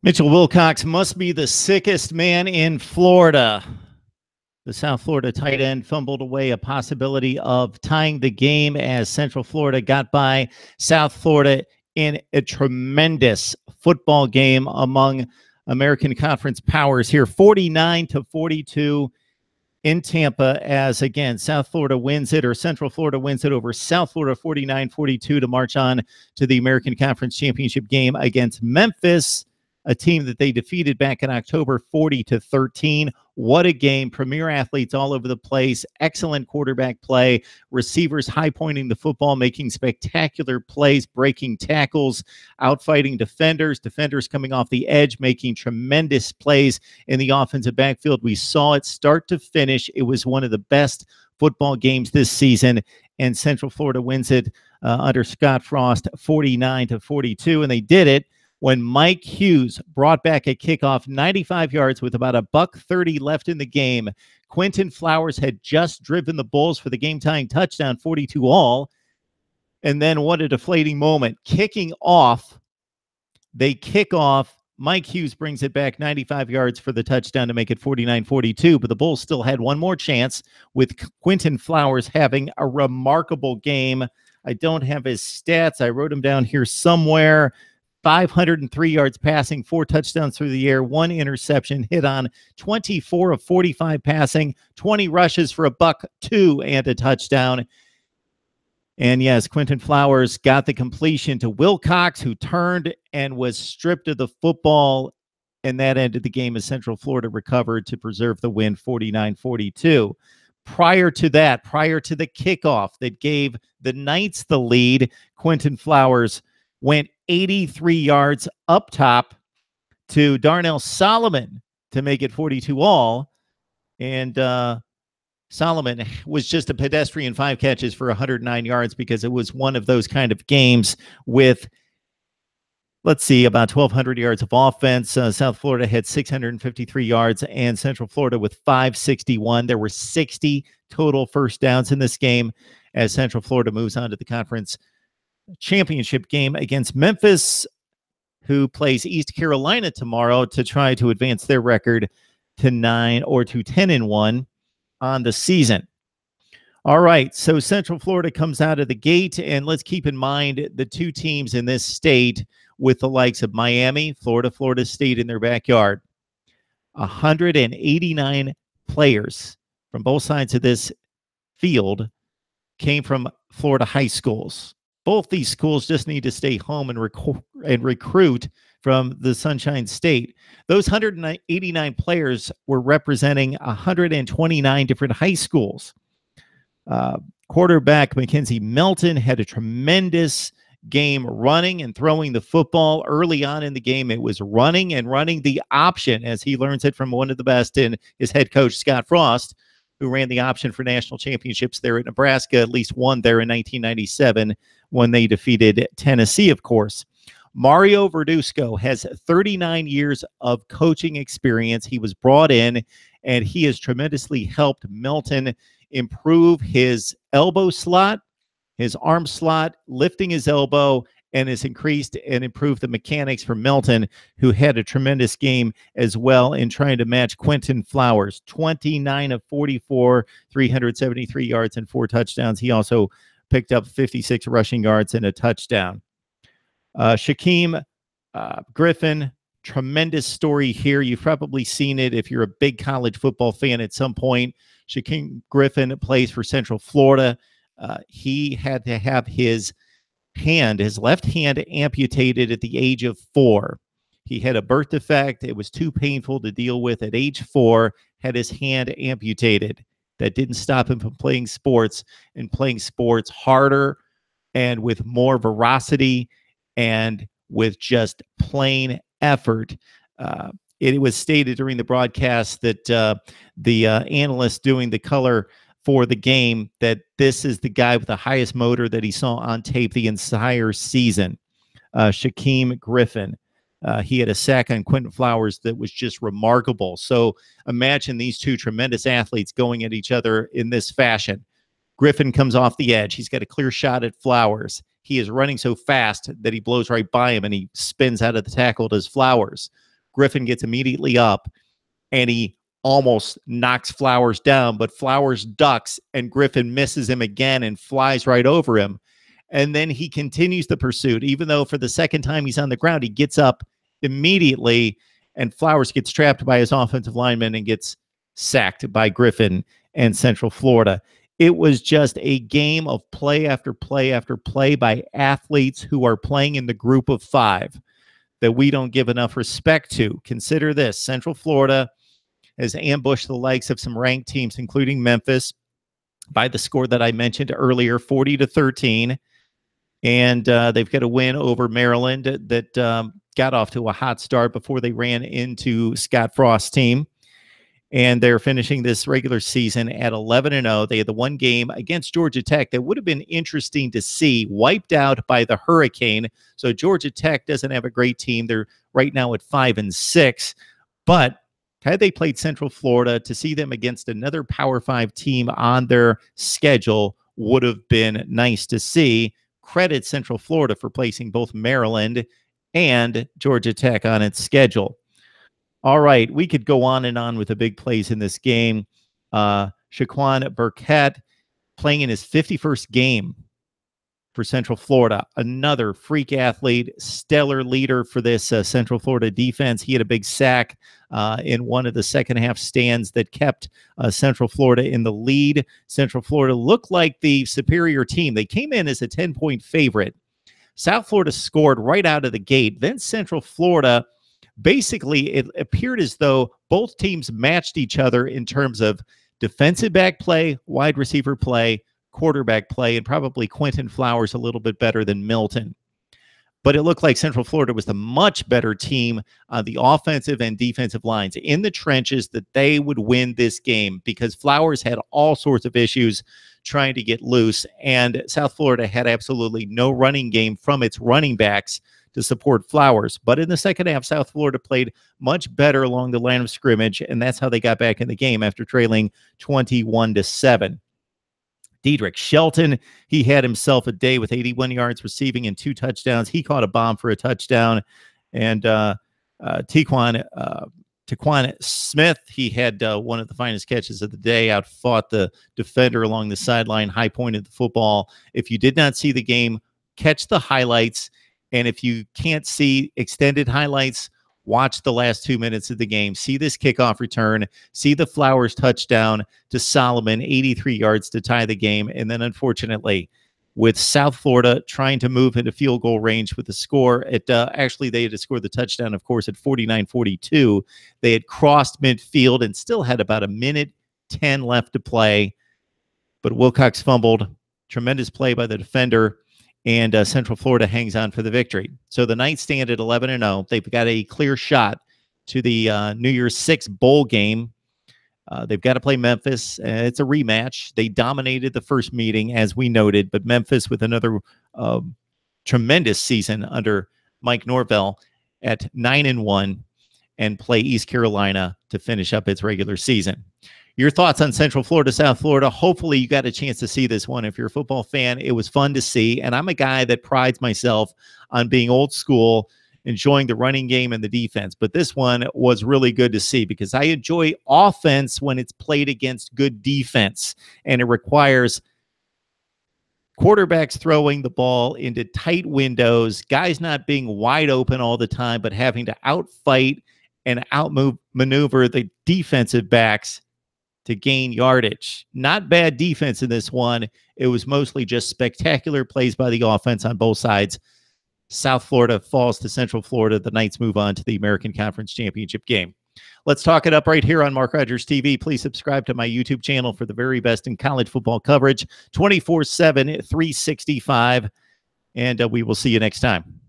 Mitchell Wilcox must be the sickest man in Florida. The South Florida tight end fumbled away a possibility of tying the game as Central Florida got by South Florida in a tremendous football game among American Conference powers here, 49-42 in Tampa, as again South Florida wins it, or Central Florida wins it over South Florida 49-42 to march on to the American Conference Championship game against Memphis, a team that they defeated back in October 40-13. What a game. Premier athletes all over the place. Excellent quarterback play. Receivers high pointing the football, making spectacular plays, breaking tackles, outfighting defenders. Defenders coming off the edge, making tremendous plays in the offensive backfield. We saw it start to finish. It was one of the best football games this season, and Central Florida wins it under Scott Frost 49-42, and they did it when Mike Hughes brought back a kickoff 95 yards with about $1:30 left in the game. Quentin Flowers had just driven the Bulls for the game-tying touchdown, 42-all. And then what a deflating moment. Kicking off, they kick off. Mike Hughes brings it back 95 yards for the touchdown to make it 49-42, but the Bulls still had one more chance with Quentin Flowers having a remarkable game. I don't have his stats. I wrote them down here somewhere. 503 yards passing, 4 touchdowns through the air, 1 interception, hit on 24 of 45 passing, 20 rushes for $102 and a touchdown. And yes, Quentin Flowers got the completion to Wilcox, who turned and was stripped of the football, and that ended the game as Central Florida recovered to preserve the win 49-42. Prior to that, prior to the kickoff that gave the Knights the lead, Quentin Flowers went 83 yards up top to Darnell Solomon to make it 42-all. And Solomon was just a pedestrian 5 catches for 109 yards because it was one of those kind of games with, let's see, about 1,200 yards of offense. South Florida had 653 yards and Central Florida with 561. There were 60 total first downs in this game as Central Florida moves on to the conference championship game against Memphis, who plays East Carolina tomorrow to try to advance their record to 9 or to 10-1 on the season. All right, so Central Florida comes out of the gate, and let's keep in mind the two teams in this state with the likes of Miami, Florida State in their backyard. 189 players from both sides of this field came from Florida high schools. Both these schools just need to stay home and recruit from the Sunshine State. Those 189 players were representing 129 different high schools. Quarterback Mackenzie Melton had a tremendous game running and throwing the football. Early on in the game, it was running the option, as he learns it from one of the best in his head coach, Scott Frost, who ran the option for national championships there at Nebraska, at least one there in 1997 when they defeated Tennessee, of course. Mario Verduzco has 39 years of coaching experience. He was brought in, and he has tremendously helped Melton improve his elbow slot, his arm slot, lifting his elbow, and has increased and improved the mechanics for Melton, who had a tremendous game as well in trying to match Quentin Flowers. 29 of 44, 373 yards and 4 touchdowns. He also picked up 56 rushing yards and a touchdown. Shaquem Griffin, tremendous story here. You've probably seen it if you're a big college football fan at some point. Shaquem Griffin plays for Central Florida. He had to have his left hand amputated at the age of 4. He had a birth defect. It was too painful to deal with at age 4, had his hand amputated. That didn't stop him from playing sports, and playing sports harder and with more veracity and with just plain effort. It was stated during the broadcast that the analyst doing the color for the game that this is the guy with the highest motor that he saw on tape the entire season. Shaquem Griffin. He had a sack on Quentin Flowers that was just remarkable. So imagine these two tremendous athletes going at each other in this fashion. Griffin comes off the edge. He's got a clear shot at Flowers. He is running so fast that he blows right by him, and he spins out of the tackle to Flowers. Griffin gets immediately up, and he almost knocks Flowers down, but Flowers ducks, and Griffin misses him again and flies right over him. And then he continues the pursuit, even though for the second time he's on the ground, he gets up immediately, and Flowers gets trapped by his offensive lineman and gets sacked by Griffin and Central Florida. It was just a game of play after play after play by athletes who are playing in the group of five that we don't give enough respect to. Consider this: Central Florida has ambushed the likes of some ranked teams, including Memphis, by the score that I mentioned earlier, 40-13. And they've got a win over Maryland that got off to a hot start before they ran into Scott Frost's team. And they're finishing this regular season at 11-0. They had the one game against Georgia Tech that would have been interesting to see, wiped out by the Hurricane. So Georgia Tech doesn't have a great team. They're right now at 5-6. But had they played Central Florida, to see them against another Power 5 team on their schedule would have been nice to see. Credit Central Florida for placing both Maryland and Georgia Tech on its schedule. All right, we could go on and on with the big plays in this game. Shaquan Burkett playing in his 51st game for Central Florida. Another freak athlete, stellar leader for this Central Florida defense. He had a big sack in one of the second half stands that kept Central Florida in the lead. Central Florida looked like the superior team. They came in as a 10-point favorite. South Florida scored right out of the gate. Then Central Florida, basically, it appeared as though both teams matched each other in terms of defensive back play, wide receiver play, quarterback play, and probably Quentin Flowers a little bit better than Milton. But it looked like Central Florida was the much better team on the offensive and defensive lines in the trenches, that they would win this game because Flowers had all sorts of issues trying to get loose, and South Florida had absolutely no running game from its running backs to support Flowers. But in the second half, South Florida played much better along the line of scrimmage, and that's how they got back in the game after trailing 21-7. Dedrick Shelton, he had himself a day with 81 yards receiving and 2 touchdowns. He caught a bomb for a touchdown. And Taquan Smith, he had one of the finest catches of the day, outfought the defender along the sideline, high-pointed the football. If you did not see the game, catch the highlights. And if you can't see extended highlights, watch the last 2 minutes of the game. See this kickoff return. See the Flowers touchdown to Solomon, 83 yards to tie the game. And then, unfortunately, with South Florida trying to move into field goal range with the score, actually they had to score the touchdown, of course, at 49-42. They had crossed midfield and still had about 1:10 left to play. But Wilcox fumbled. Tremendous play by the defender. And Central Florida hangs on for the victory. So the Knights stand at 11-0. They've got a clear shot to the New Year's Six bowl game. They've got to play Memphis. It's a rematch. They dominated the first meeting, as we noted, but Memphis with another tremendous season under Mike Norvell at 9-1, and play East Carolina to finish up its regular season. Your thoughts on Central Florida, South Florida? Hopefully you got a chance to see this one. If you're a football fan, it was fun to see. And I'm a guy that prides myself on being old school, enjoying the running game and the defense. But this one was really good to see because I enjoy offense when it's played against good defense. And it requires quarterbacks throwing the ball into tight windows, guys not being wide open all the time, but having to outfight and outmaneuver the defensive backs to gain yardage. Not bad defense in this one. It was mostly just spectacular plays by the offense on both sides. South Florida falls to Central Florida. The Knights move on to the American Conference Championship game. Let's talk it up right here on Mark Rogers TV. Please subscribe to my YouTube channel for the very best in college football coverage, 24/7, 365. And we will see you next time.